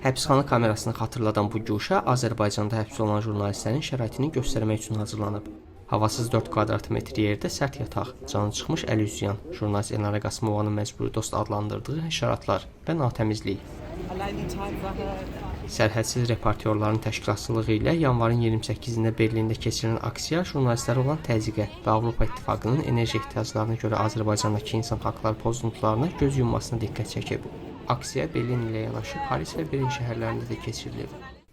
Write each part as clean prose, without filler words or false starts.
Həbsxana kamerasını xatırladan bu guşə Azərbaycanda həbs olunan jurnalistlərin şəraitini göstərmək üçün hazırlanıb. Havasız 4 kvadrat metr yerdə sərt yataq, canı çıxmış əli üzüyan, jurnalist Elnarə Qasımovanın məcburi dost adlandırdığı həşəratlar və natəmizlik. Sərhədsiz reportyorların təşkilatçılığı ilə yanvarın 28-də Berlində keçirilən aksiya jurnalistlərə olan təzyiqə və Avropa İttifaqının enerji ehtiyaclarına görə Azərbaycandakı insan haqları pozuntularına göz yummasına diqqət çəkib. Aksiya Berlin ilə yanaşı Paris və Berlin şəhərlərində də keçirilib.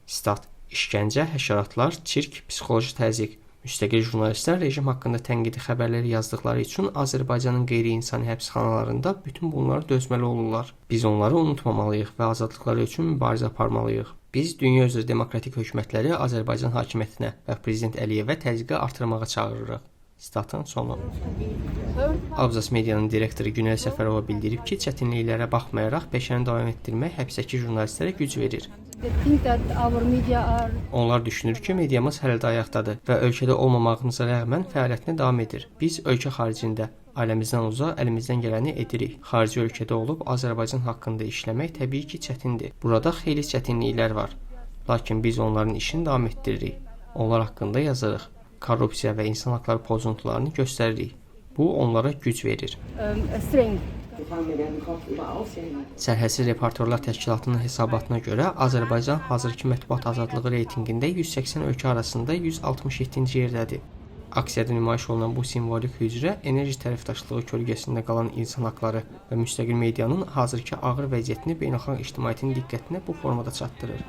Stat: İşgəncə, həşəratlar, çirk, psixoloji təzyiq. Müstəqil jurnalistlər rejim haqqında tənqidi xəbərləri yazdıqları üçün Azərbaycanın qeyri-insani həbsxanalarında bütün bunları dözməli olurlar. Biz onları unutmamalıyıq və azadlıqları üçün mübarizə aparmalıyıq. Biz dünya üzrə demokratik hökumətləri Azərbaycan hakimiyyətinə və Prezident Əliyevə təzyiqi artırmağa çağırırıq. Statın sonu. Abzas Medianın direktoru Günel Səfərova bildirib ki, çətinliklərə baxmayaraq peşəni davam etdirmək həbsdəki jurnalistlərə güc verir. Onlar düşünür ki, mediamız hələ də ayaqdadır və ölkədə olmamağımıza rəğmən fəaliyyətinə davam edir. Biz ölkə xaricində, ailəmizdən uzaq, əlimizdən gələni edirik. Xarici ölkədə olub Azərbaycan haqqında işləmək təbii ki, çətindir. Burada xeyli çətinliklər var. Lakin biz onların işini davam etdiririk. Onlar haqqında yazırıq. Korrupsiya və insan haqları pozuntularını göstəririk. Bu onlara güc verir. Sərhədsiz Reportyorlar Təşkilatının hesabatına görə Azərbaycan hazırki mətbuat azadlığı reytinqində 180 ölkə arasında 167-ci yerdədir. Aksiyada nümayiş olunan bu simvolik hücrə enerji tərəfdaşlığı kölgəsində qalan insan haqları və müstəqil medianın hazırki ağır vəziyyətini beynəlxalq ictimaiyyətin diqqətinə bu formada çatdırır.